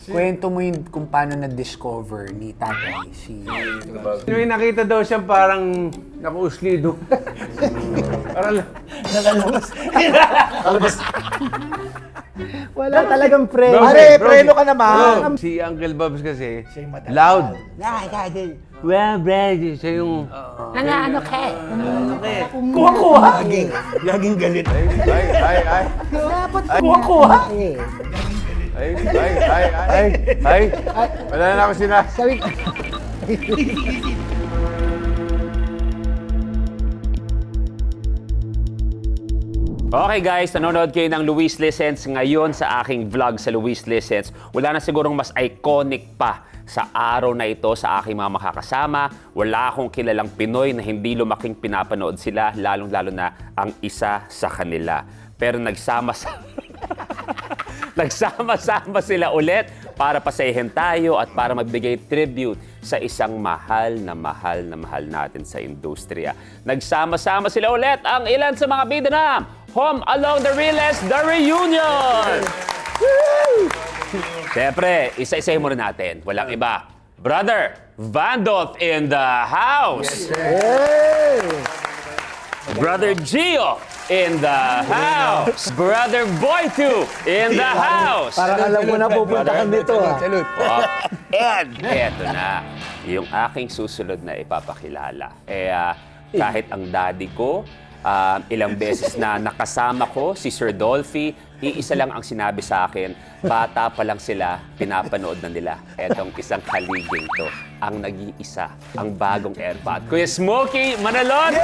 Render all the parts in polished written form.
Kwento mo yun kung paano na-discover ni tatay si... May nakita daw siyang parang nakuuslido. Parang Wala talagang pre. Bro, Pare, bro, preno ka naman. si Uncle Bobs kasi, loud. Well, Brad, siya yung... Nangaano ka eh. Kuha-kuha. Laging galit. Ay. Kuha-kuha. Ay. Wala na ako sinasabi. Okay guys, nanonood kayo ng Luis Listens ngayon sa aking vlog sa Luis Listens. Wala na sigurong mas iconic pa sa araw na ito sa aking mga makakasama. Wala akong kilalang Pinoy na hindi lumaking pinapanood sila, lalong-lalo na ang isa sa kanila. Pero nagsama-sama sila ulit para pasayahin tayo at para magbigay tribute sa isang mahal na mahal natin sa industriya. Nagsama-sama sila ulit ang ilan sa mga bida na Home Along the Realest, The Reunion! Siyempre, isa-isahin muna natin. Walang iba. Brother Vandolph in the house! Brother Gio in the house! Brother Boy2 in the house! Parang alam mo na pupunta ka dito. And eto na, yung aking susunod na ipapakilala. Kahit ang daddy ko, ilang beses na nakasama ko, si Sir Dolphy, iisa lang ang sinabi sa akin, bata pa lang sila, pinapanood na nila. Etong isang kaliging to, ang nag-iisa, ang bagong airpot. Kuya Smokey Manalon!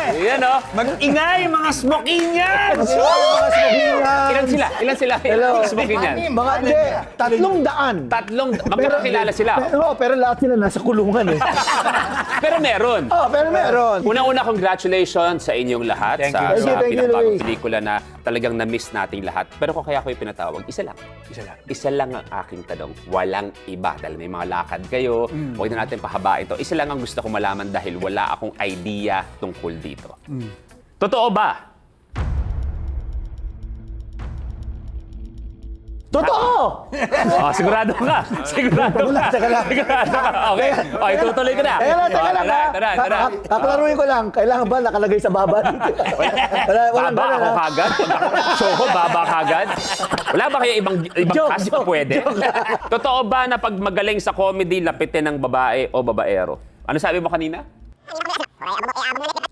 Yan o. Mag-ingay, mga smoking yan! Ilan sila? Hello. Smoking yan. Mga hindi, 300. Magkakakilala sila. Pero lahat sila nasa kulungan eh. Pero meron. Pero meron. Unang-una, congratulations sa inyong lahat sa you. Thank you, pinakabagong Luis. pelikula na talagang na-miss nating lahat. Pero kung kaya ko yung pinatawag, isa lang. Isa lang ang aking tanong. Walang iba. Dahil may mga lakad kayo, huwag na natin pahabain to. Isa lang ang gusto kong malaman dahil wala akong idea tungkol dito. Totoo ba? Totoo! Sigurado ka. Sigurado ka. Sigurado ka. Okay. Okay, tutuloy ka na. Tara. Kaklaruin ko lang, kailangan ba nakalagay sa baba dito? Walang Baba ganun, ako ha? kagad? Soho, baba kagad? Wala ba kayo ibang cast pa pwede? Totoo ba na pag magaling sa comedy, lapitin ng babae o babaero? Ano sabi mo kanina?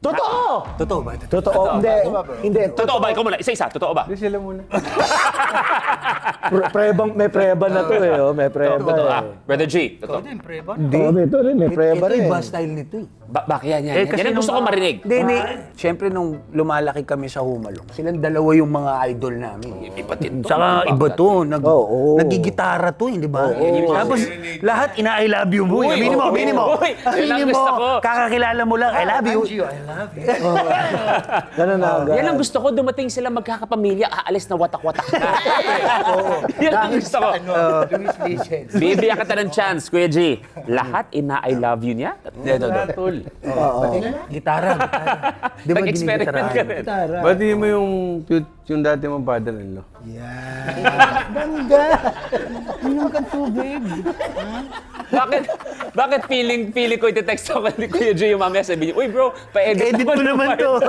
Totoo! Totoo ba? Totoo. Hindi. Totoo ba? Ikaw muna. Isa-isa. Totoo ba? Hindi sila muna. May preba na to eh. May preba Totoo. eh. Brother G. Totoo. Hindi. Ito rin, may preba rin. Iba style nito eh. Bakit yan? Yan ang gusto ko marinig. Hindi. Siyempre, nung lumalaki kami sa Humalong, silang dalawa yung mga idol namin. Iba din to. Saka iba to. Oo. Nagigitara to, hindi ba? Tapos lahat ina-I love you mo. Aminin mo. Uy, yun lang Aminin gusto mo. ko. Kakakilala mo lang, I love you. Ganun na agad. Yan ang gusto ko. Dumating sila magkakapamilya, aalis na watak-watak na. Yan ang gusto ko. Bibigyan kita ng chance, Kuya G. Lahat ina-I love you niya? Tol. Gitara. Di ba Nag-experiment ka rin. Ba't mo yung dati mong father-in-law? Bakit feeling ko iti-text ako ni Kuya G yung mamaya sabi niya, uy bro, pa-edit Edit mo naman to.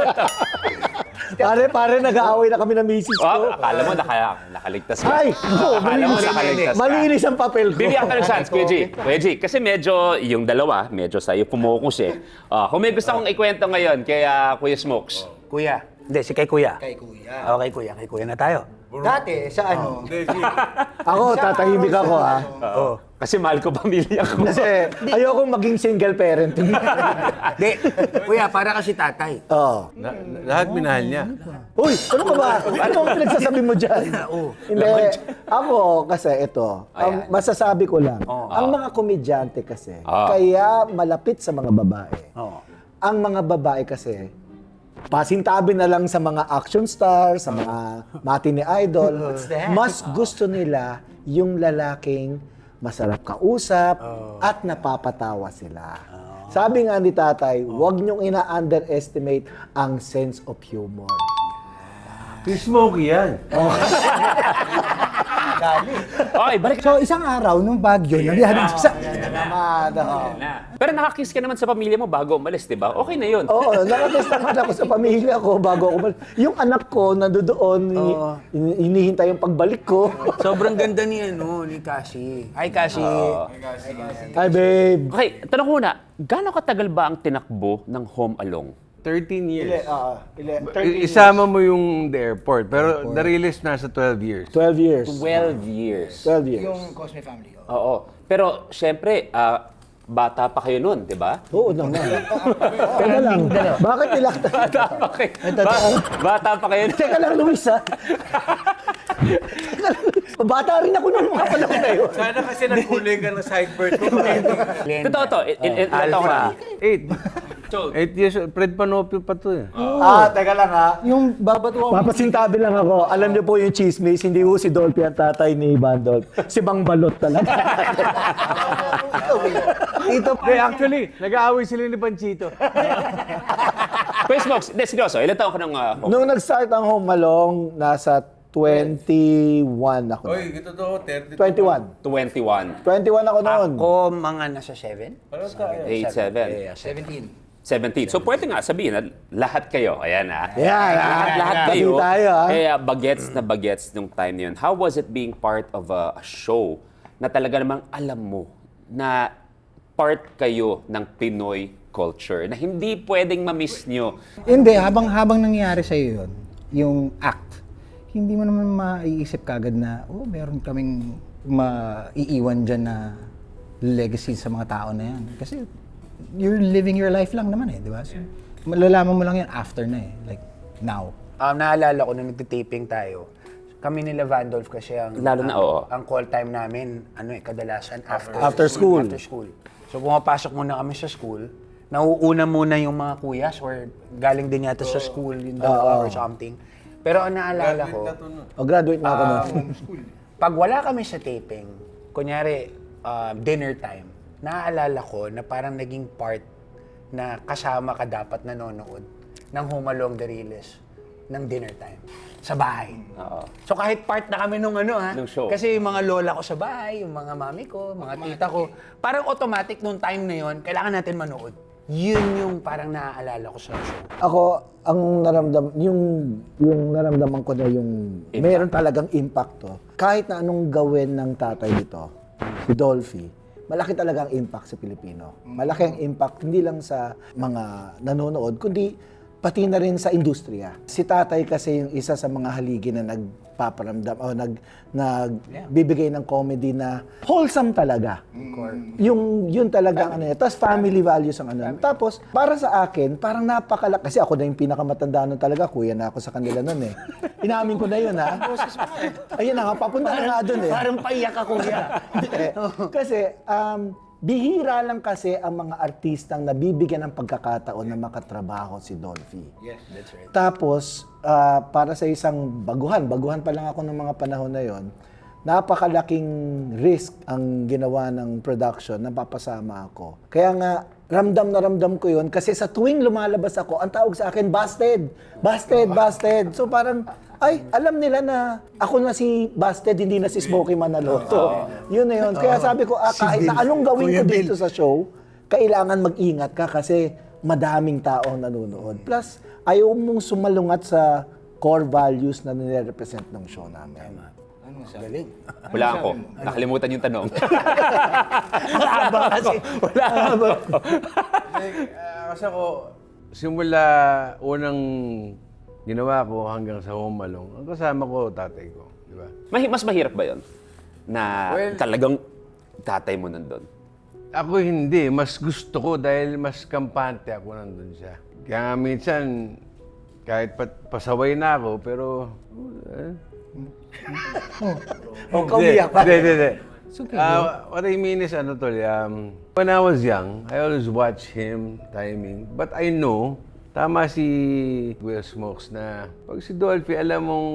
Pare, nag-aaway na kami ng misis ko. Akala mo nakaligtas ka. Ay! Akala mo nakaligtas ka. Malinis ang papel ko. Bibigyan ka ng chance, Kuya G. Kuya G, kasi medyo yung dalawa, medyo sa'yo pumukus eh. Kung may gusto kong ikwento ngayon kay Kuya Smokes. Kuya. Hindi, si kay Kuya. Kay kuya. Okay, Kuya. Kay Kuya na tayo. Dati, sa ano? Ako, tatahimik ako ha. Kasi mahal ko pamilya ko. Kasi ayoko maging single parent. Hindi. Kuya, para kasi tatay. Oo. Lahat minahal niya. Uy, ano ka ba? Ano ang pinagsasabi mo dyan? Hindi. Ako, kasi ito, ang masasabi ko lang, ang mga komedyante kasi, kaya malapit sa mga babae. Ang mga babae kasi, pasintabi na lang sa mga action stars, sa mga matinee idol, mas gusto nila yung lalaking masarap kausap at napapatawa sila. Sabi nga ni tatay, huwag niyong ina-underestimate ang sense of humor. Si Smokey yan. Okay, balik So, isang araw, nung Baguio, nangyari sa... Naman, oo. na. Pero nakakiss ka naman sa pamilya mo bago umalis, di ba? Okay na yun. Oo, nakatest naman ako sa pamilya ko bago ako yung anak ko nandoon, inihintay yung pagbalik ko. Sobrang ganda ni Cassie. Hi, Cassie. Hi, babe. Okay, tanong ko na, gaano katagal ba ang tinakbo ng Home Alone? 13 years. 13 Isama mo yung the airport, pero the-release nasa 12 years. 12 years. 12 years. 12 years. Yung Cosme family. Oo. Pero, syempre, bata pa kayo nun, di ba? Oo naman. Teka lang, bakit nilakta? Bata pa kayo nun. Teka lang, Luis, ha? Bata rin ako nung mga panahon na yun. Sana kasi nagkulay ka ng sideburn ko. Totoo to. Ilan taon ka na? 8 years old. Fred Panopio pa to eh. Teka lang, ha? Yung babatuwa Papasintabi lang ako. Alam niyo po yung chismis, hindi po si Dolphy ang tatay ni Bandolph. Si Bang Balot talaga. Actually, nag-aaway sila ni Panchito. Kuya Smokes, seryoso, ilan taon ka ng Home? Nung nag-start ang Home Alone, nasa 21 ako. Oy, ito to, 30. 21. 21. 21 ako noon. Ako, mga nasa 7. 8, 7. 17. 17. So pwede nga sabihin na lahat kayo, ayan Yeah, lahat kayo, Pati tayo, ah. bagets na bagets nung time na yun. How was it being part of a show na talaga namang alam mo na part kayo ng Pinoy culture na hindi pwedeng ma-miss nyo? Hindi, habang nangyayari sa'yo yun, yung act, hindi mo naman maiisip kagad na, meron kaming maiiwan dyan na legacy sa mga tao na yan. Kasi you're living your life lang naman eh, di ba? So, malalaman mo lang yan after na eh, like now. Naalala ko nung nagtitaping tayo, kami nila Vandolph kasi ang Lalo na, oo. ang call time namin kadalasan After school. After school. So pumapasok muna kami sa school, nauuna muna yung mga kuyas or galing din yata sa school yung dalawa or something. Pero ang naalala ko, Graduate na ako noon. pag wala kami sa taping, kunyari dinner time, naaalala ko na parang naging part na kasama ka dapat nanonood ng Home Along the Riles ng dinner time sa bahay. So kahit part na kami nung Nung show. kasi yung mga lola ko sa bahay, yung mga mami ko, mga tita ko, parang automatic nung time na yon, kailangan natin manood. Yun yung parang naaalala ko sa show. Ako, ang yung naramdaman ko na yung meron talagang impact to. Kahit na anong gawin ng tatay nito, si Dolphy, malaki talaga ang impact sa Pilipino. Malaki ang impact hindi lang sa mga nanonood, kundi pati na rin sa industriya. Si tatay kasi yung isa sa mga haligi na nagpaparamdam o nagbibigay ng comedy na wholesome talaga. Yun talaga ang ano niya. Tapos family values ang ano. Tapos para sa akin, parang napakalaki. Kasi ako na yung pinakamatanda nun talaga. Kuya na ako sa kanila nun eh. Inamin ko na yun ha. Ayun na nga, papunta na nga dun eh. Parang paiyak ka, kuya. Kasi bihira lang kasi ang mga artistang nabibigyan ng pagkakataon na makatrabaho si Dolphy. Yes, that's right. Tapos, para sa isang baguhan pa lang ako ng mga panahon na yon, napakalaking risk ang ginawa ng production na papasama ako. Kaya nga, ramdam na ramdam ko yon kasi sa tuwing lumalabas ako, ang tawag sa akin, busted! Busted! Busted! So parang, alam nila na ako na si Busted, hindi na si Smokey Manaloto. Yun na yun. Kaya sabi ko, kahit na anong gawin ko dito sa show, kailangan mag-ingat ka kasi madaming tao ang nanonood. Plus, ayaw mong sumalungat sa core values na nire-represent ng show namin. Galing. Wala ako. Nakalimutan yung tanong. Kasi ako, simula unang ginawa ko hanggang sa Home Alone, ang kasama ko, tatay ko. Di ba? Mas mahirap ba yon na talagang tatay mo nandun? Ako hindi. Mas gusto ko dahil mas kampante ako nandun siya. Kaya nga minsan, kahit pasaway na ako, pero... Kaumiyak pa. Hindi. What I mean is, when I was young, I always watch him timing. But I know, tama si Kuya Smokes na pag si Dolphy, alam mong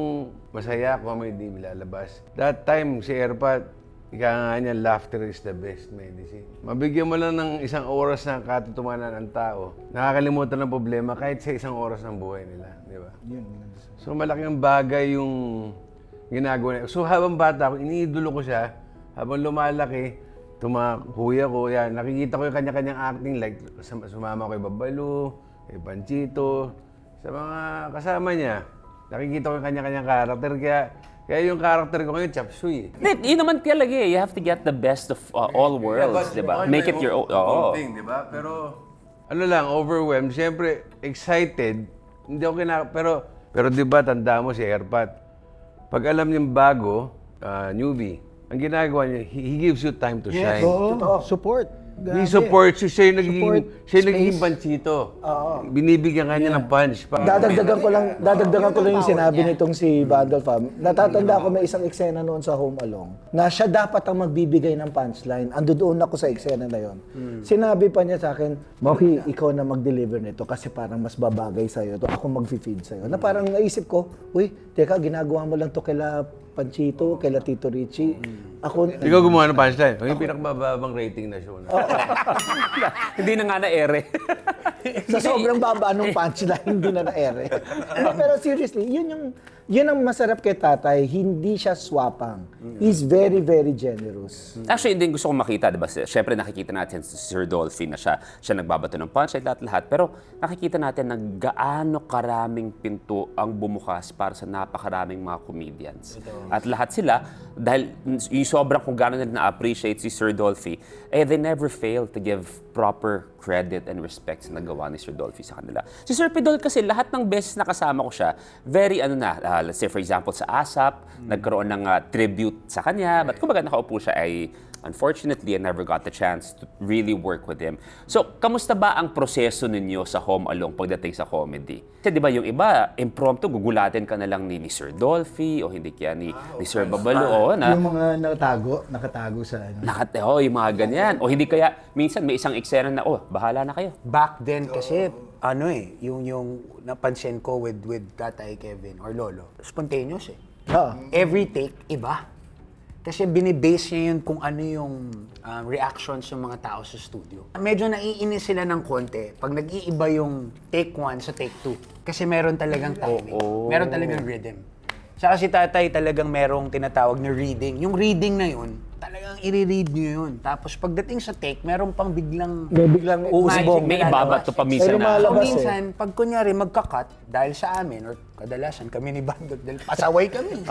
masaya ako may di lalabas. That time, si Erpat, ika nga niya, laughter is the best medicine. Mabigyan mo lang ng isang oras na katutumanan ng tao, nakakalimutan ng problema kahit sa isang oras ng buhay nila. Di ba? So malaking bagay yung ginagawa niya. So habang bata ako, iniidolo ko siya. Habang lumalaki, mga kuya ko, yan, nakikita ko yung kanya-kanyang acting. Like, sumama ko kay Babalu, kay Panchito, sa mga kasama niya. Nakikita ko yung kanya-kanyang karakter. Kaya yung karakter ko ngayon, Chop Suey. Yun naman talaga eh. You have to get the best of all worlds, di ba? Make it your own. Oo. Thing, di ba? Pero, ano lang, overwhelmed. Siyempre, excited. Hindi ako pero di ba, tanda mo si Airpat. Pag alam niyang bago, newbie, ang ginagawa niya, he gives you time to shine. Oo, support. He supports you. Siya yung nagiging space. Panchito. Binibigyan ka niya ng punch. Dadagdagan ko lang yung sinabi nitong si Vandal Fam. Natatanda ko may isang eksena noon sa Home Alone na siya dapat ang magbibigay ng punchline. Ando doon ako sa eksena na yon. Sinabi pa niya sa akin, Moki, ikaw na mag-deliver nito kasi parang mas babagay sa'yo. Ako mag-feed sa'yo. Na parang naisip ko, uy, teka, ginagawa mo lang to kaila Panchito, kaila Tito Richie. Ikaw gumawa ng punchline. Yung pinakamababang rating na show na. Hindi na nga na-ere. Sa sobrang baba nung punchline, hindi na na-ere. Pero seriously, yun ang masarap kay tatay. Hindi siya swapang. He's very, very generous. Actually, hindi gusto kong makita, di ba? Siyempre, nakikita natin si Sir Dolphy na siya nagbabato ng punchline lahat. Pero nakikita natin na gaano karaming pinto ang bumukas para sa napakaraming mga comedians. At lahat sila, dahil yung sobrang kung gaano nila na-appreciate si Sir Dolphy, they never fail to give proper credit and respect sa nagawa ni Sir Dolphy sa kanila. Si Sir Pidol kasi, lahat ng beses na kasama ko siya, very let's say for example sa ASAP, nagkaroon ng tribute sa kanya, but kumbaga nakaupo siya ay unfortunately, I never got the chance to really work with him. So, kamusta ba ang proseso ninyo sa Home Alone pagdating sa comedy? Kasi di ba yung iba, impromptu, gugulatin ka na lang ni Sir Dolphy o hindi kaya ni Sir Babalu. Yung mga nakatago sa ano. Yung mga ganyan. O hindi kaya, minsan may isang eksena na, bahala na kayo. Back then kasi, yung napansin ko with Tatay Kevin or Lolo, spontaneous eh. Every take, iba. Kasi binibase niya yun kung ano yung reactions ng mga tao sa studio. Medyo naiinis sila ng konti pag nag-iiba yung take 1 sa take 2. Kasi meron talagang timing. Meron talagang rhythm. Saka si Tatay talagang merong tinatawag na reading. Yung reading na yun, talagang i-read niyo yun. Tapos pagdating sa take, meron pang biglang uusbong. May ibabato pa minsan na. O minsan, pag kunyari magka-cut, dahil sa amin, or kadalasan kami ni Bandot, dahil pasaway kami.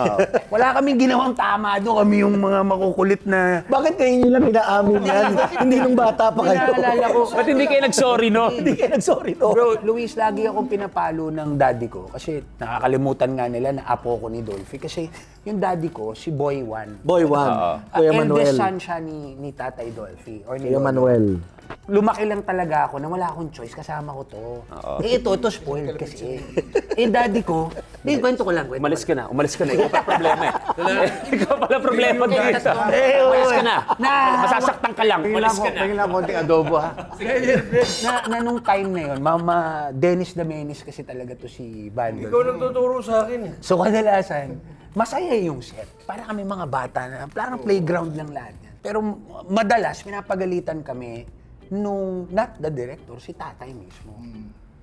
Wala kaming ginawang tama doon. Kami yung mga makukulit na... Bakit kayo nyo lang inaamin yan? Hindi nung bata pa kayo. Naalala ko. Ba't hindi kayo nag-sorry, no? Hindi kayo nag-sorry, no? Bro, Luis, lagi akong pinapalo ng daddy ko. Kasi nakakalimutan nga nila na apo ko ni Dolphy. Kasi yung daddy ko, si Boy Juan. Boy Juan. Kuya Manuel. Eldest son siya ni Tatay Dolphy. Or ni Kuya Lolo. Manuel. Lumaki lang talaga ako na wala akong choice, kasama ko to. Ito spoiled kasi. Daddy ko, kwento ko lang. Umalis ka na. Ikaw pa problema eh. Ikaw pala problema dito. Umalis ka na. Masasaktan ka lang. Umalis ka na. Tingin lang konting adobo, ha? na nung time na yun, Mama Dennis Damenis kasi talaga to si Bandol. Ikaw nagtuturo sa akin, eh. So kadalasan, masaya yung set. Para kami mga bata na, parang playground lang lahat yan. Pero madalas, pinapagalitan kami nung, not the director, si Tatay mismo.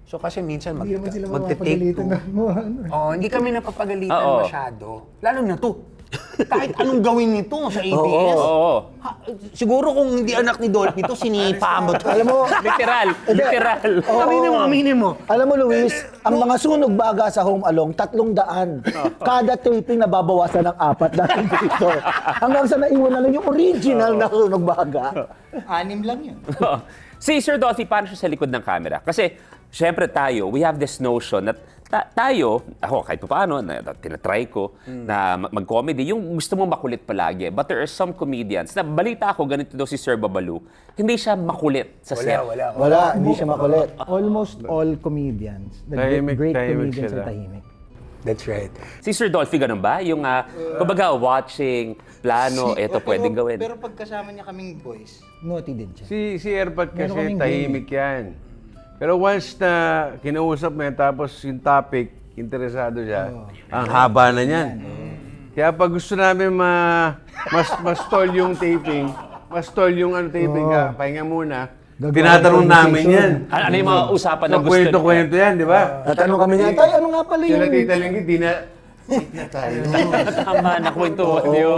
So kasi minsan magte-take two. Hindi kami napapagalitan masyado. Lalo na to. Kahit anong gawin nito sa ABS. Siguro kung hindi anak ni Dolphy to, sinipa mo to. Alam mo, Literal. Aminin mo. Alam mo, Luis, ang mga sunog baga sa Home Alone, 300. Kada taping nababawasan ng 4 dahil dito. Hanggang sa naiwan na lang yung original na sunog baga. 6 lang yun. Si Sir Dolphy, paano siya sa likod ng camera? Kasi, syempre tayo, we have this notion that ako kahit pa paano, tinatry ko na mag-comedy, yung gusto mo makulit palagi. But there are some comedians, na balita ako, ganito daw si Sir Babalu, hindi siya makulit sa set. Wala, hindi siya makulit. Almost all comedians, the great comedians are tahimik. That's right. Si Sir Dolphy, ganun ba? Yung, kumbaga, watching, plano, ito pwedeng gawin. Pero pag kasama niya kaming boys, naughty din siya. Si Airpat kasi Meron kaming tahimik yan. Pero once na kinausap mo yan, tapos yung topic, interesado siya, ang haba na niyan. Kaya pag gusto namin mas stall yung taping, pahinga muna, tinatanong namin yan. Ano yung mga usapan na gusto Kwento-kwento yan, di ba? Tatanong kami niya, tay, ano nga pala Sila yung... Tita Linggit, Tama na kwentuhan niyo.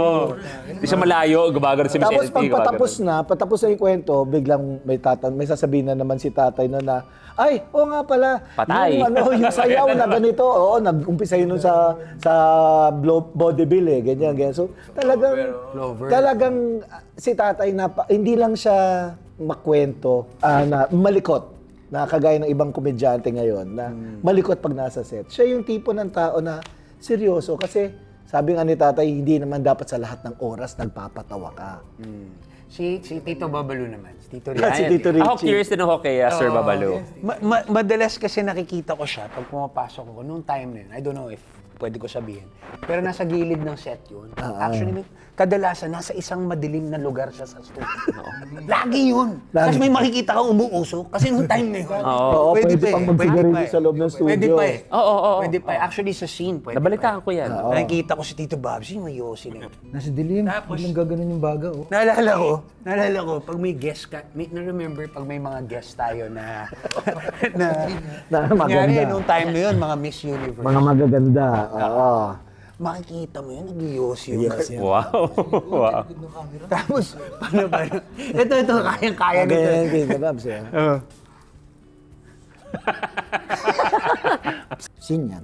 Di siya malayo, gumagano si Miss Tapos LT, pag gumagano. patapos na yung kwento, biglang may sasabihin na naman si tatay na, ay, oo nga pala. Patay. Yung sayaw na ganito, oo, nag-umpisa yun nun sa bodybuild ganyan. So, talagang si tatay hindi lang siya makwento, na malikot, na kagaya ng ibang komedyante ngayon, na malikot pag nasa set. Siya yung tipo ng tao na seryoso kasi sabi nga ni tatay, hindi naman dapat sa lahat ng oras nagpapatawa ka. Si Tito Babalu naman. Si Tito Si Richie. Tito Ako Richie. curious din ako kay Sir Babalu. Madalas kasi nakikita ko siya pag pumapasok ako noong time na yun. I don't know if pwede ko sabihin. Pero nasa gilid ng set yun. Actually, kadalasan nasa isang madilim na lugar siya sa studio. Lagi yun. Kasi may makikita kang umuusok. Kasi noong time na yun. Oo, pwede pang magsigarilyo sa loob ng studio. Pwede pa eh. Oo. Pwede pa eh. Actually, sa scene, pwede Nabalitaan ko yan. Nakikita ko si Tito Babsy, may yosi na. Nasa dilim, biglang gaganon yung baga, oh. Naalala ko, pag may guest ka, na-remember pag may mga guest tayo na Na kunyari, maganda. nung time na yun, mga Miss Universe. Mga magaganda. Oo. Makikita mo yun, nag-yosi yung Wow. Wow. Tapos, paano? Ito, kayang-kaya nito. Ganyan, Babs. Sinyan.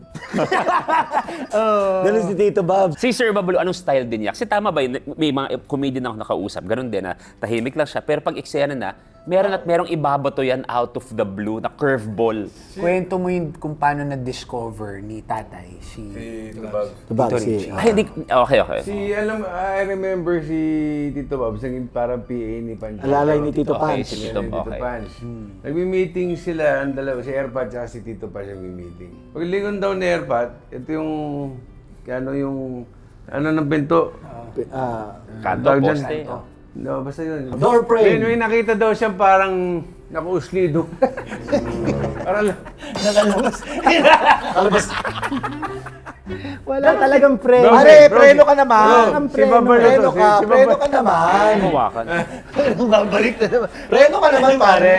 Ganun si Tito Babs. Si Sir Babalu, anong style din niya? Kasi tama ba, may mga comedian ako nakausap, ganun din na tahimik lang siya, pero pag eksena na, merong ibabato yan out of the blue na curveball. Kwento mo yun kung paano na-discover ni tatay si Tito Tito Babs. Richie. Ay, hindi, okay. I remember si Tito Babs, naging parang PA ni Pancho. Alalay ni Tito Okay, Pans. si Tito, okay. Pans. Nagmi-meeting sila, ang dalawa, si Airpat at si Tito Pans nagmi-meeting. Paglingon daw ni Airpat, ito yung ng bento. Kanto, Tawag dyan. poste. No, basta yun. Door frame. May nakita daw siyang parang nakauslido. Parang Wala talagang preno. Bro, Pare, bro, preno ka naman. bro, si Babalo Preno to, ka. si Preno Babalo. ka naman. Huwakan. Babalik na naman. Preno ka naman, pare.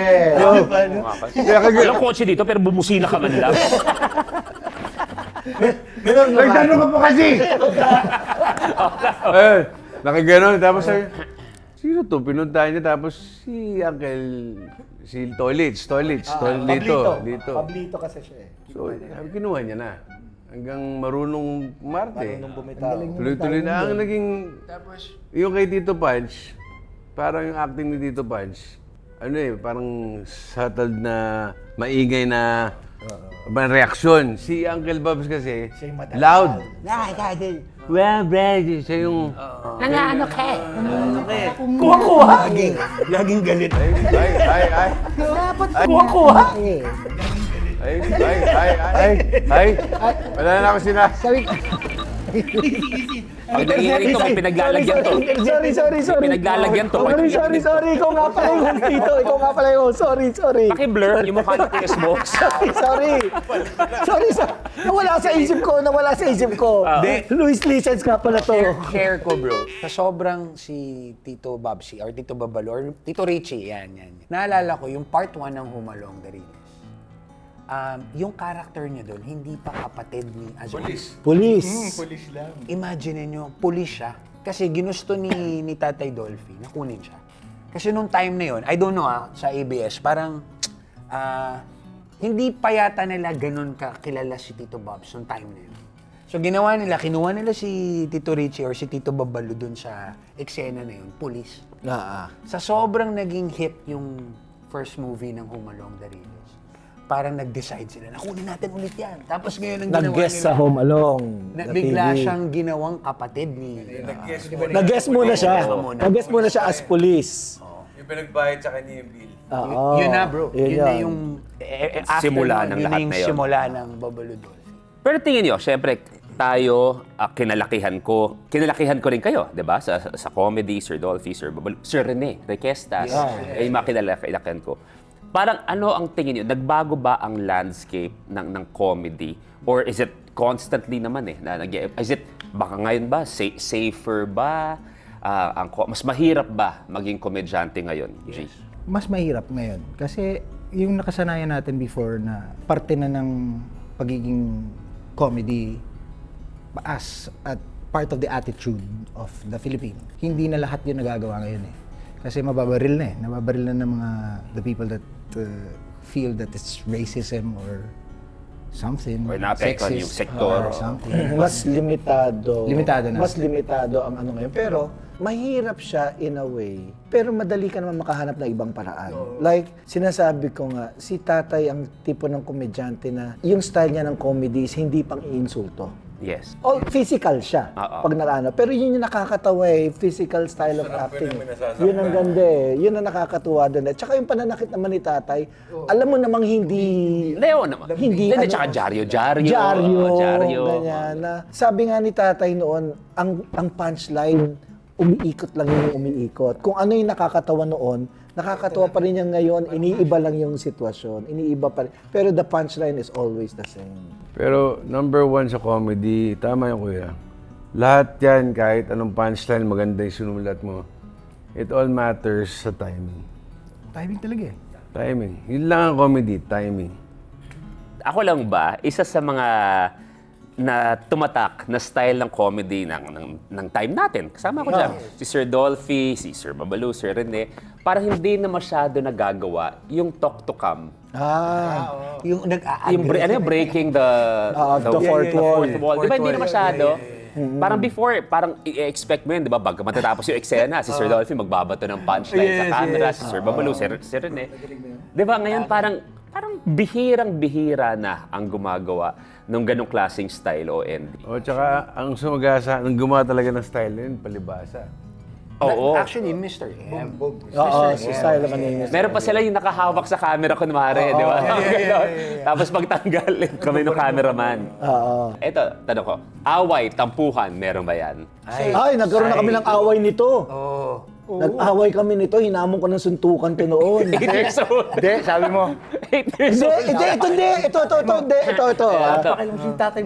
Walang kotse dito, pero bumusina ka man lang. Ganun naman. nagtanong ka pa kasi! Nakaganon. Tapos sabi, sino to? Pinuntahan niya. Tapos si Uncle, si Tolits. Dito. Pablito kasi siya eh. So, sabi, kinuha niya na. Hanggang marunong umarte. Marunong bumitaw. Tuloy-tuloy na ang naging... Yung kay Tito Punch, parang yung acting ni Tito Punch, parang subtle na, maingay na reaksyon. Si Uncle Babs kasi, loud. Well, Brad, siya yung... Kuha-kuha! Laging galit. Ay. Kuha-kuha! Ay. Wala na ako sinasabi. Pag nangyayari ito, may pinaglalagyan to. Sorry. May pinaglalagyan to. Sorry. Ikaw nga pala yung host dito. Sorry. Paki-blur yung mukha ni Chris Box. Sorry. Nawala sa isip ko. Luis License nga pala to. Share ko, bro. Sa sobrang si Tito Babsy or Tito Babalo or Tito Richie, yan. Naalala ko yung part 1 ng Humalong the Riles. Yung character niya doon, hindi pa kapatid ni Azul. Police. Imagine niyo, pulis siya. Kasi ginusto ni Tatay Dolphy na kunin siya. Kasi nung time na yon, I don't know sa ABS, parang hindi pa yata nila ganun kakilala si Tito Bobs nung time na yun. So kinuha nila si Tito Richie or si Tito Babalo dun sa eksena na yun, pulis. Sa sobrang naging hit yung first movie ng Humalong the Riles, parang nag-decide sila na kunin natin ulit yan. Tapos ngayon ang ginawa Nag-guest nila, sa Home Along. bigla siyang ginawang kapatid ni... Nag-guest muna siya as police. Yung pinagbayad sa kanya yung bill. Yun na, bro. Yun na yung... after Simula nun, ng yun lahat yung na yun. simula ng Babalo Dolphy. Pero tingin niyo, syempre, tayo, kinalakihan ko rin kayo, di ba? Sa comedy, Sir Dolphy, Sir Babalu, Sir Rene, Requestas, yung mga kinalakihan ko. Parang ano ang tingin niyo? Nagbago ba ang landscape ng comedy? Or is it constantly naman is it, baka ngayon ba, safer ba? Mas mahirap ba maging komedyante ngayon, G? Mas mahirap ngayon. Kasi yung nakasanayan natin before na parte na ng pagiging comedy as at part of the attitude of the Filipino. Hindi na lahat yun nagagawa ngayon eh. Kasi mababaril na eh. Nababaril na ng mga the people that feel that it's racism or something. Or naapektuhan yung sexist, sektor. or something. Mas limitado. Limitado na. Mas limitado ang ano ngayon. Pero, mahirap siya in a way. Pero madali ka naman makahanap ng ibang paraan. Like, sinasabi ko nga, si Tatay ang tipo ng komedyante na yung style niya ng comedy is hindi pang iinsulto. Yes. O, physical siya, Oo. pag narano. Pero yun yung nakakatawa eh, physical style of acting. Yun ang ganda eh. Yun ang nakakatuwa doon. At saka yung pananakit naman ni Tatay, alam mo namang hindi... Leo naman. Hindi, Hindi, ano, tsaka Jaryo. Jaryo, ganyan. Na, sabi nga ni Tatay noon, ang punchline, umiikot lang yung umiikot. Kung ano yung nakakatawa noon, nakakatawa pa rin yan ngayon, iniiba lang yung sitwasyon, iniiba pa rin. Pero the punchline is always the same. Pero number one sa comedy, tama yung kuya. Lahat yan, kahit anong punchline, maganda yung sinulat mo. It all matters sa timing. Timing talaga eh. Timing. Yun lang ang comedy, timing. Ako lang ba, isa sa mga na tumatak na style ng comedy ng time natin. Kasama ko dyan. Si Sir Dolphy, si Sir Babalu, Sir Rene. Parang hindi na masyado nagagawa yung talk to come. Yung Yung breaking the fourth wall. Di ba hindi na masyado? Parang before, parang i-expect mo yun, di ba? Bago matatapos yung eksena, si Sir Dolphy magbabato ng punchline sa camera, si Sir Babalu, si Rene. Di ba ngayon parang bihirang-bihira na ang gumagawa ng ganong klaseng style o ending. O tsaka, ang sumagasa, ang gumawa talaga ng style na yun, palibasa. Oo. Actually, Mr. M. Oo, si style naman yun. Meron pa sila yung nakahawak sa camera kunwari, di ba? Ganon. Tapos pagtanggal, kami ng cameraman. Oo. Eto, tanong ko, away, tampuhan, meron ba yan? Ay, nagkaroon na kami ng away nito. Nag-away kami nito, hinamon ko ng suntukan to noon. 8 years old. Hindi, sabi mo. 8 years old. Ito.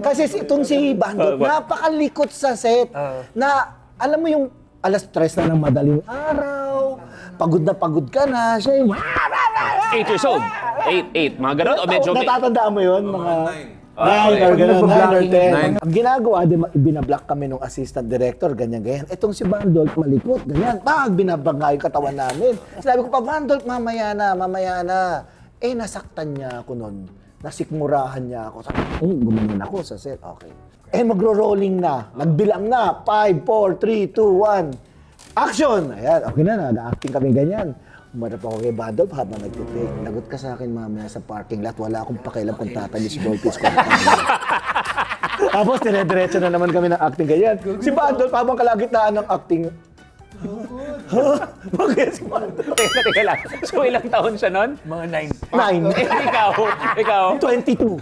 Kasi itong si Bandot, napakalikot sa set. Na, alam mo yung alas 3 na ng madaling araw, pagod na pagod ka na, siya yung... 8 years old. 8. Mga ganun o medyo... Natatandaan mo yun, mga... 9 or gano'n, 9 or 10. Ang ginagawa, binablock kami ng assistant director, ganyan. Itong si Bandolf, malikot, ganyan. Pag binabang nga yung katawan namin. Sinabi ko pa, Bandolf, mamaya na. Eh, nasaktan niya ako nun. Nasikmurahan niya ako. Sabi ko, gumanon ako sa set. Okay. Eh, magro-rolling na. Nagbilang na. 5, 4, 3, 2, 1. Action! Ayan, okay na, nag-acting kami ganyan. Umarap ako kay Bandolf habang nagtitake. Lagot ka sa akin mamaya sa parking lot. Wala akong pakialam kung tatalis si Dolphins ko. Tapos, dire-diretso na naman kami ng acting ganyan. Si Bandolf, habang kalagitnaan ng acting, bakit si Bandolf? Teka lang. So, ilang taon siya nun? Mga 9. Ikaw. 22.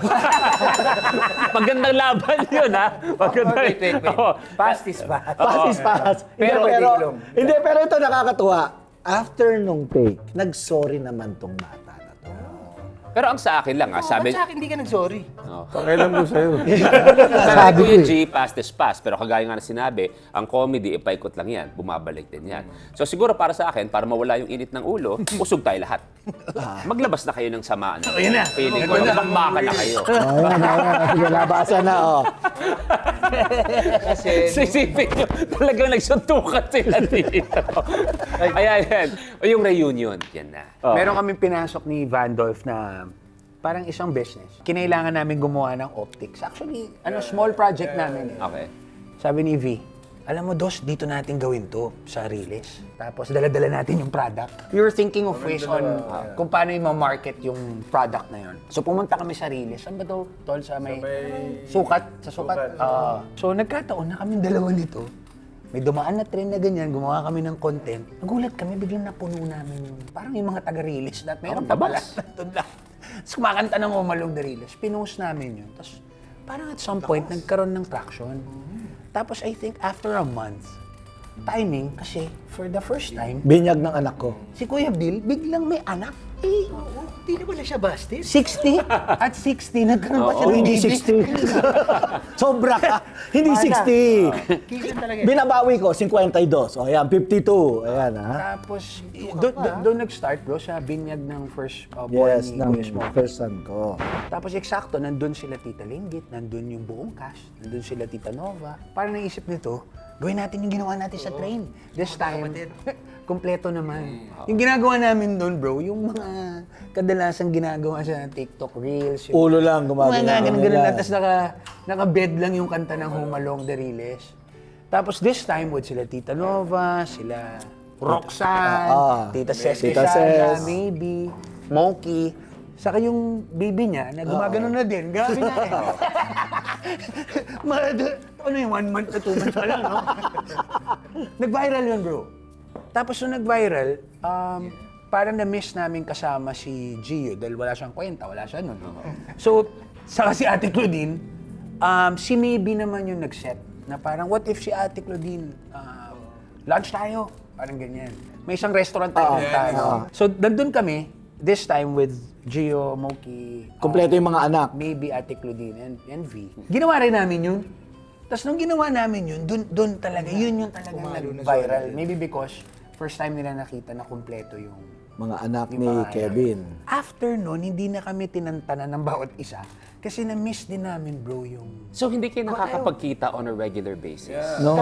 Magandang laban yun, ha? Magandang. Wait. Past is past. Pass is pass. Pero- Pero ito nakakatuwa. After nung take, nag-sorry naman tong bata na to. Pero ang sa akin lang, ha? Sabi... Ba't sa akin hindi ka nag-sorry? Pakailan ko sa'yo. Sabi ko yung G, past is past. Pero kagaya nga na sinabi, ang comedy, ipaikot lang yan. Bumabalik din yan. So siguro para sa akin, para mawala yung init ng ulo, usog tayo lahat. Maglabas na kayo ng samaan. Ayan na. Feeling ko, magbaka na kayo. Ayan. Sige, labasan na, oh. Sisipin nyo, talagang nagsuntukan sila dito. Ayan. O yung reunion, yan na. Meron kaming pinasok ni Vandolph na parang isang business. Kinailangan namin gumawa ng optics. Actually, small project namin. Okay. Sabi ni V, alam mo, Dos, dito natin gawin to sa Riles. Tapos dala-dala natin yung product. We were thinking of ways on kung paano yung ma-market yung product na yun. So pumunta kami sa Riles. Saan ba to, Tol? Sa may sukat? Sa sukat? So nagkataon na kami dalawa nito. May dumaan na trend na ganyan, gumawa kami ng content. Nagulat kami, biglang napuno namin yung, parang yung mga taga-Riles na meron pa pala. Nandun lang. Tapos kumakanta ng Umalog the Riles. Pinost namin yun. Tapos parang at some point, nagkaroon ng traction. Tapos I think after a month, timing kasi for the first time, Binyag ng anak ko. si Kuya Bill biglang may anak. Eh, Hindi na wala siya busted. 60? At 60, nagkaroon pa siya Oh, ng hindi baby. 60. Sobra ka. Hindi 60. Kisan talaga. Binabawi ko, 52. O, ayan, 52. Ayan, ha? Tapos, doon nag-start bro sa binyag ng first boy Yes, ni ng Kuya Smokey. first son ko. Tapos eksakto, nandun sila Tita Linggit, nandun yung buong cast, nandun sila Tita Nova. Parang naisip nito, gawin natin yung ginawa natin sa train. This time, kumpleto naman. Yung ginagawa namin doon bro, yung mga kadalasang ginagawa sa TikTok Reels. Yung, Ulo lang gumagawa. Mga ganun lang. Tapos naka-bed lang yung kanta ng Home Along the Riles. Tapos this time with sila Tita Nova, sila Roxanne, Tita Ces Tita Quesada, Ces. maybe, Moki. Saka yung baby niya na gumagano na din. Grabe na eh. Ano yung 1 month to 2 months pa lang, no? Nag-viral yun, bro. Tapos nung nag-viral, parang na-miss namin kasama si Gio dahil wala siyang kwenta, wala siya nun. So, saka si Ate Claudine, si Maybe naman yung nag-set na parang, what if si Ate Claudine, lunch tayo? Parang ganyan. May isang restaurant tayo puntahan. So, nandun kami, this time with Gio, Moki, Kompleto yung mga anak. Maybe Ate Claudine and V. Ginawa rin namin yun. Tapos nung ginawa namin yun, dun talaga, yun yung talagang nag-viral. Maybe because first time nila nakita na kumpleto yung Mga anak ni mga Kevin. After nun, hindi na kami tinantanan ng bawat isa. Kasi na-miss din namin, bro, yung... So, hindi kayo nakakapagkita on a regular basis? No?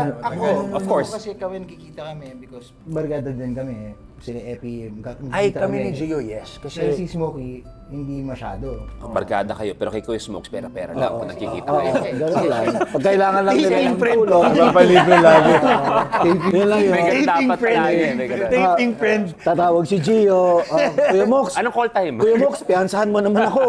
Of course. Kasi kami nakikita kami because Barkada din kami. Sila Epi. Ay, kami ni Gio, yes. Pero Kasi si Smokey, hindi masyado. Barkada kayo, pero kay Kuya Smokes, pera-pera lang kung nakikita Oo, kayo. ganun lang. Pag kailangan lang nila ng tulong. Papalibre lagi. Yun lang yun. May ganun dapat friend. lagi. May ganun. Dating friend. Tatawag si Gio. Kuya Mox, Anong call time? Kuya Mox, piyansahan mo naman ako.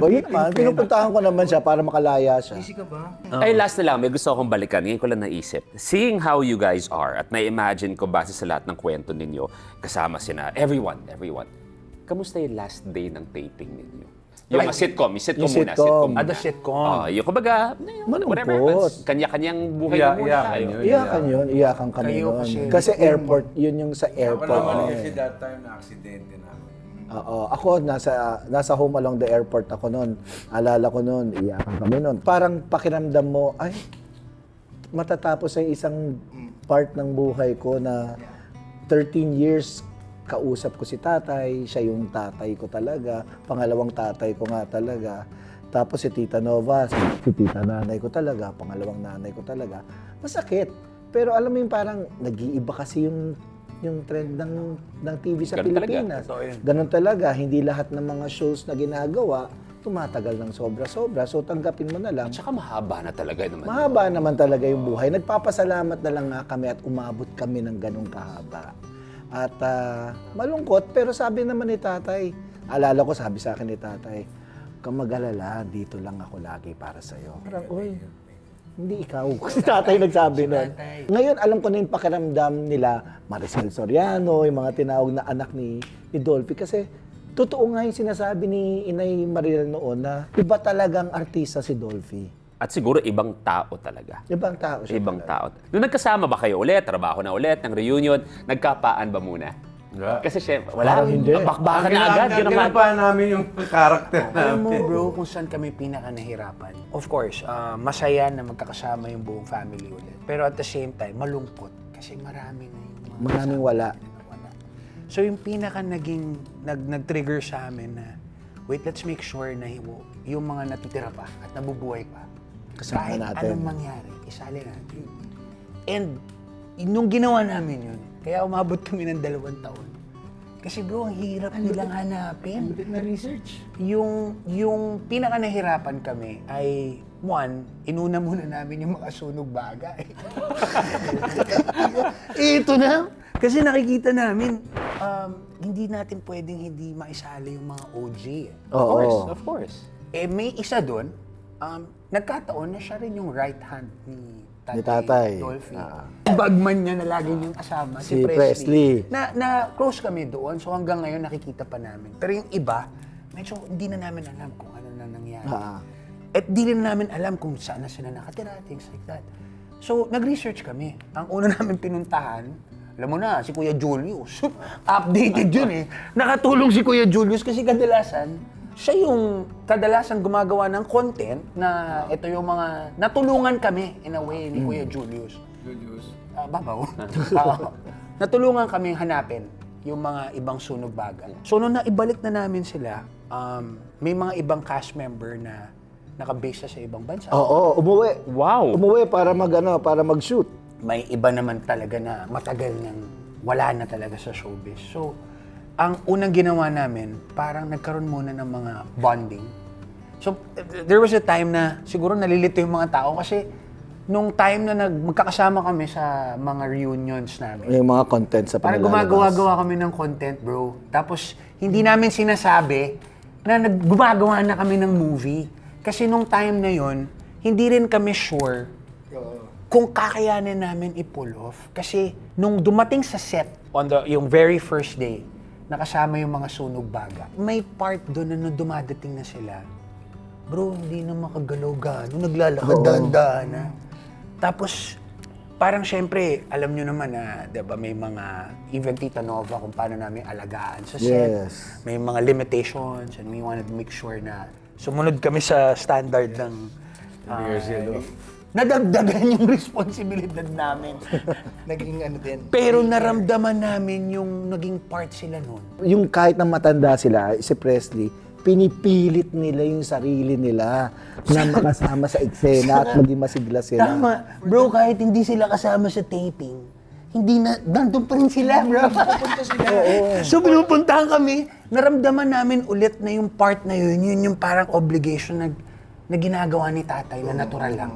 Bayit man, pinupuntahan ko naman siya para makalaya siya. busy ka ba? Ay, last na lang, may gusto akong balikan. Ngayon ko lang naisip. Seeing how you guys are, at na-imagine ko base sa lahat ng kwento ninyo, kasama sina everyone. Kamusta yung last day ng taping ninyo? Yung sitcom muna. sitcom. Sitcom muna. Ada sitcom. Yung kumbaga, whatever Malungkot. happens. Kanya-kanyang buhay Iya- na muna iyakan tayo. yun. Iyakan kami Kayo nun. kasi- Kasi airport, yun yung sa airport. Wala na kasi eh. that time na aksidente namin. Oo, ako nasa home along the airport ako noon. Alala ko noon, iyakan kami noon. Parang pakiramdam mo, ay, matatapos ang isang part ng buhay ko na 13 years kausap ko si tatay, siya yung tatay ko talaga, pangalawang tatay ko nga talaga. Tapos si Tita Nova, si Tita Nanay ko talaga, pangalawang nanay ko talaga. Masakit. Pero alam mo yung parang nag-iiba kasi yung trend ng TV sa Ganun talaga. Pilipinas. Totoo yun. Ganun talaga. Hindi lahat ng mga shows na ginagawa, tumatagal ng sobra-sobra. So tanggapin mo na lang. Tsaka mahaba na talaga naman. Mahaba naman talaga yung buhay. Nagpapasalamat na lang nga kami at umabot kami ng ganung kahaba. At malungkot, pero sabi naman ni tatay, alala ko sabi sa akin ni tatay, kung mag-alala, dito lang ako lagi para sa'yo. Parang, uy, hindi ikaw. Si tatay nagsabi nun. Ngayon, alam ko na yung pakiramdam nila, Maricel Soriano, yung mga tinawag na anak ni Dolphy. Kasi totoo nga yung sinasabi ni Inay Mariel noon na iba talagang artista si Dolphy. At siguro ibang tao talaga. Ibang tao siya. Ibang tao. Nung nagkasama ba kayo ulit, trabaho na ulit, ng reunion, nagkapaan ba muna? Wala. Kasi syempre, wala. Parang hindi. Bakbakan na agad. Yun naman. pa namin yung karakter Alam mo, namin. bro, kung saan kami pinaka nahirapan. Of course, masaya na magkakasama yung buong family ulit. Pero at the same time, malungkot. Kasi marami na yung mga Maraming wala. wala. So yung pinaka nag-trigger sa amin na, wait, let's make sure na yung mga natitira pa at nabubuhay pa. Kasama kahit natin. anong mangyari, isali natin. And nung ginawa namin yun, kaya umabot kami ng 2 taon. Kasi bro, ang hirap nilang hanapin. Na research. Yung pinaka nahirapan kami ay, one, inuna muna namin yung mga sunog bagay. Ito na. Kasi nakikita namin, hindi natin pwedeng hindi maisali yung mga OG. Oo. Of course. May isa doon, nagkataon na siya rin yung right hand ni Ni tatay. Dolphy. Ah. Bagman niya na lagi niyang kasama, si Si Presley. Na close kami doon, so hanggang ngayon nakikita pa namin. Pero yung iba, medyo hindi na namin alam kung ano na nangyari. Ah. At di rin namin alam kung saan na sila nakatira, things like that. So, nag-research kami. Ang una namin pinuntahan, alam mo na, si Kuya Julius. Updated yun eh. Nakatulong si Kuya Julius kasi kadalasan, siya yung kadalasan gumagawa ng content na ito yung mga natulungan kami in a way ni Kuya Julius. Babaw. Natulungan kami hanapin yung mga ibang sunog bagal. So, nung naibalik na namin sila, may mga ibang cast member na nakabase sa ibang bansa. Oo, umuwi. Wow! Umuwi para para mag-shoot. May iba naman talaga na matagal nang wala na talaga sa showbiz. So, ang unang ginawa namin, parang nagkaroon muna ng mga bonding. So, there was a time na siguro nalilito yung mga tao kasi nung time na magkakasama kami sa mga reunions namin, Yung mga content sa parang pinalalabas. gumagawa-gawa kami ng content, bro. Tapos, hindi namin sinasabi na gumagawa na kami ng movie. Kasi nung time na yon, hindi rin kami sure kung kakayanin namin i-pull off. Kasi nung dumating sa set, yung very first day, nakasama yung mga sunog baga, may part doon na nung dumadating na sila, bro, hindi na makagalaw gano'n, naglalakad dahan-dahan na. Tapos, parang syempre, alam nyo naman na, di ba, may mga, even Tita Nova, kung paano namin alagaan sa set. Yes. May mga limitations and we wanted to make sure na sumunod kami sa standard ng nadagdagan yung responsibilidad namin. Naging ano din. Pero naramdaman namin yung naging part sila nun. Yung kahit na matanda sila, si Presley, pinipilit nila yung sarili nila na makasama sa eksena at maging masigla sila. Tama. Bro, kahit hindi sila kasama sa taping, hindi na, nandun pa rin sila, bro. So, pinupuntahan kami, naramdaman namin ulit na yung part na yun yung parang obligation na ginagawa ni tatay na natural lang.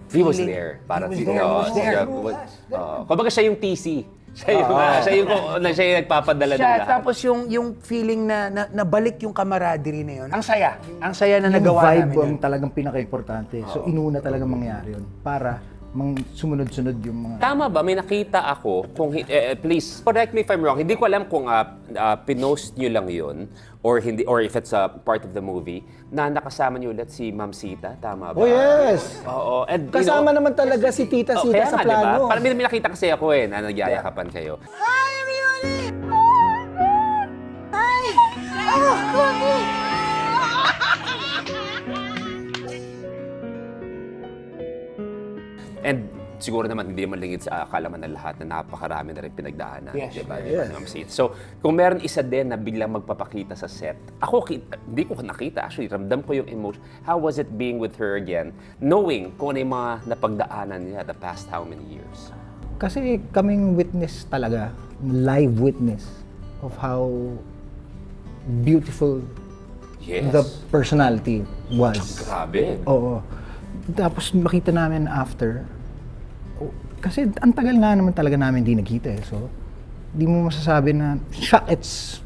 He was there. Para He was there. Kumbaga siya yung TC. Siya yung nagpapadala ng Siya, lahat. tapos yung feeling na nabalik yung camaraderie na yun. Ang saya. Ang saya na Yung nagawa vibe namin ang yun. talagang pinaka-importante. So, inuna talaga mangyari yun para sumunod-sunod yung mga... Tama ba? May nakita ako, kung please, correct me if I'm wrong, hindi ko alam kung pinost nyo lang yun or hindi or if it's a part of the movie, na nakasama nyo ulit si Ma'am Sita. Tama ba? Oh yes! Oo. And, Kasama naman talaga si Tita Sita kaya sa nga, diba? plano. Parang may nakita kasi ako na nagyayakapan kayo. And siguro naman hindi man lingid sa akalaman ng lahat na napakarami na rin pinagdaanan, Yes, di ba? yes. Ma'am Sita? So, kung meron isa din na biglang magpapakita sa set, ako hindi ko nakita, actually, ramdam ko yung emotion. How was it being with her again, knowing kung ano yung mga napagdaanan niya the past how many years? Kasi kaming witness talaga, live witness of how beautiful Yes. the personality was. Grabe. Oo. Tapos makita namin after, kasi ang tagal nga naman talaga namin di nagkita eh. So, di mo masasabi na, shock, it's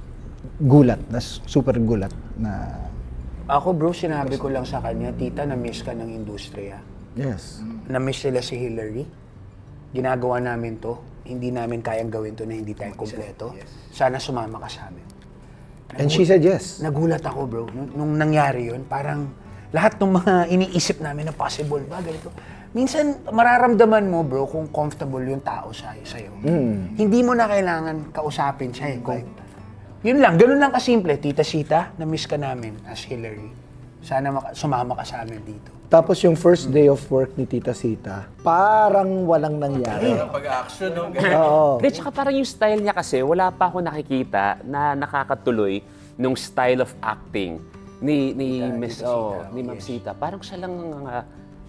gulat. That's super gulat na... Ako bro, sinabi ko lang sa kanya, tita, na-miss ka ng industriya. Yes. Na-miss sila si Hillary. Ginagawa namin to. Hindi namin kayang gawin to na hindi tayo kompleto. Sana sumama ka sa amin. And she said yes. Nagulat ako bro. Nung nangyari yun, parang lahat ng mga iniisip namin na possible ba, ganito. Minsan, mararamdaman mo bro kung comfortable yung tao sa'yo. Hindi mo na kailangan kausapin siya eh. Yun lang, ganun lang kasimple. Tita Sita, na-miss ka namin as Hillary. Sana sumama ka sa amin dito. Tapos yung first day of work ni Tita Sita, parang walang nangyari. Pag-action, no? Oo. At saka parang yung style niya kasi, wala pa ako nakikita na nakakatuloy nung style of acting ni Ma'am Sita. Parang siya lang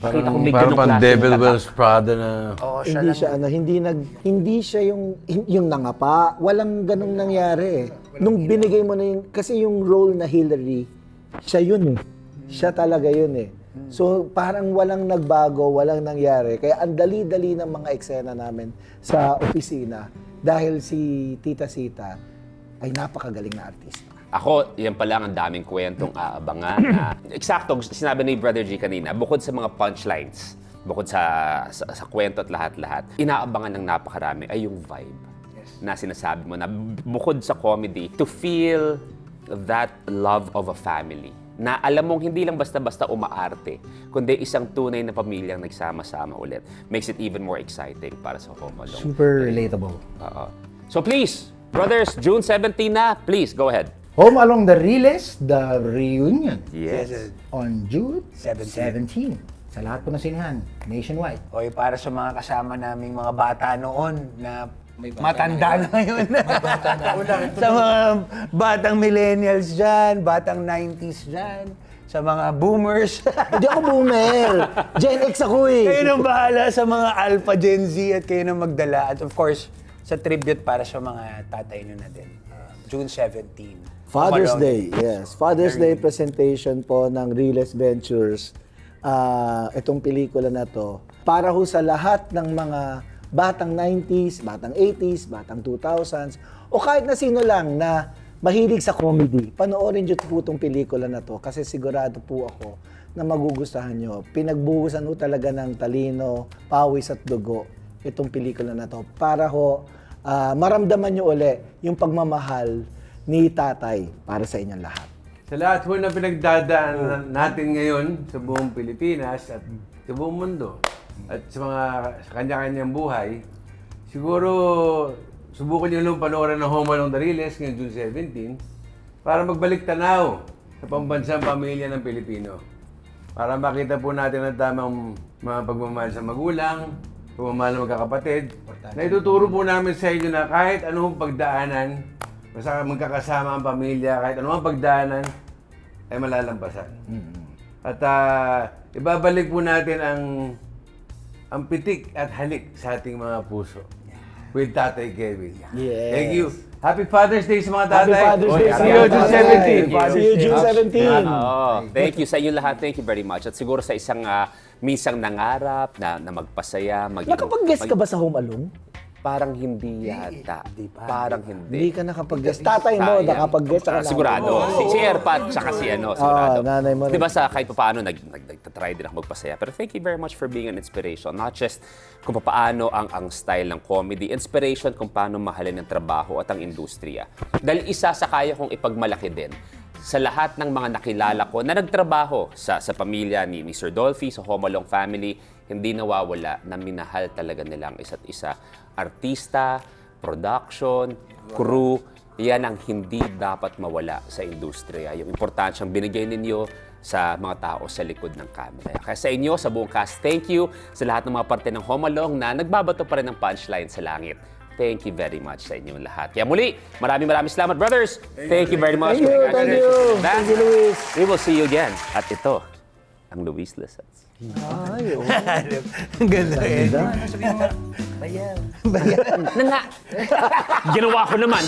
nakita ko may Parang ganung pang klase Devil ng Wears Prada na... Oo, siya Hindi lang. siya hindi siya yung nangapa, walang ganung nangyari eh. Nung binigay mo na kasi yung role na Hillary, siya yun eh. Siya talaga yun eh. So parang walang nagbago, walang nangyari. Kaya ang dali-dali ng mga eksena namin sa opisina dahil si Tita Sita ay napakagaling na artista. Ako, yan pa lang ang daming kwentong aabangan na... Eksakto, sinabi ni Brother G kanina, bukod sa mga punchlines, bukod sa kwento at lahat-lahat, inaabangan ng napakarami ay yung vibe na sinasabi mo na bukod sa comedy, to feel that love of a family na alam mong hindi lang basta-basta umaarte, kundi isang tunay na pamilyang nagsama-sama ulit. Makes it even more exciting para sa Home Alone. Super relatable. Oo. So please, brothers, June 17 na, please, go ahead. Home Along the Riles, the reunion. Yes. On June 17. 17. Sa lahat po ng sinihan, nationwide. Oy, para sa mga kasama naming mga bata noon na matanda na ngayon. Sa mga batang millennials dyan, batang 90s dyan, sa mga boomers. Hindi ako boomer. Gen X ako eh. Kayo nang bahala sa mga Alpha, Gen Z at kayo nang magdala. At of course, sa tribute para sa mga tatay nyo na din. June 17. Father's Home Day, Alone. yes. Father's Day presentation po ng Riles Ventures. Itong pelikula na to. Para ho sa lahat ng mga batang 90s, batang 80s, batang 2000s, o kahit na sino lang na mahilig sa comedy, panoorin nyo po itong pelikula na to kasi sigurado po ako na magugustuhan nyo. Pinagbuhusan ho talaga ng talino, pawis at dugo itong pelikula na to para ho maramdaman nyo uli yung pagmamahal ni tatay para sa inyong lahat. Sa lahat ho na pinagdadaan natin ngayon sa buong Pilipinas at sa buong mundo at sa kanya-kanyang buhay, siguro subukan niyo lang panoorin ng Home Along the Riles ngayong June 17 para magbalik tanaw sa pambansang pamilya ng Pilipino. Para makita po natin ang tamang mga pagmamahal sa magulang, pagmamahal ng magkakapatid. Na ituturo po namin sa inyo na kahit anong pagdaanan, basta magkakasama ang pamilya, kahit anong pagdaanan, ay malalampasan. At ibabalik po natin ang pitik at halik sa ating mga puso with Tatay Kevin. Yes. Thank you. Happy Father's Day sa mga tatay. Happy Father's Day. See you June 17. See you June 17. Thank you sa inyo lahat. Thank you very much. At siguro sa isang minsang nangarap na magpasaya, Nakapag-guest ka ba sa Home Alone? Parang hindi yata. Parang Hindi hindi. ka nakapag-guest. Tatay mo, Sayang. nakapag-guest. saka Sigurado. Si Erpat, tsaka si sigurado. nanay mo rin. Di ba sa kahit paano, nag-try din ako magpasaya. Pero thank you very much for being an inspiration. Not just kung paano ang style ng comedy, inspiration kung paano mahalin ang trabaho at ang industriya. Dahil isa sa kaya kong ipagmalaki din sa lahat ng mga nakilala ko na nagtrabaho sa pamilya ni Sir Dolphy, sa Home Along family, hindi nawawala na minahal talaga nilang isa't isa. Artista, production, crew, yan ang hindi dapat mawala sa industriya. Yung importansyang binigay ninyo sa mga tao sa likod ng camera. Kaya sa inyo, sa buong cast, thank you sa lahat ng mga parte ng Home Along na nagbabato pa rin ng punchline sa langit. Thank you very much sa inyong lahat. Kaya muli, maraming salamat, brothers. Thank you very much. Thank you, thank you. Thank you, Luis. We will see you again. At ito, ang Luis Lessons. Ang ganda eh. Ginawa ko naman.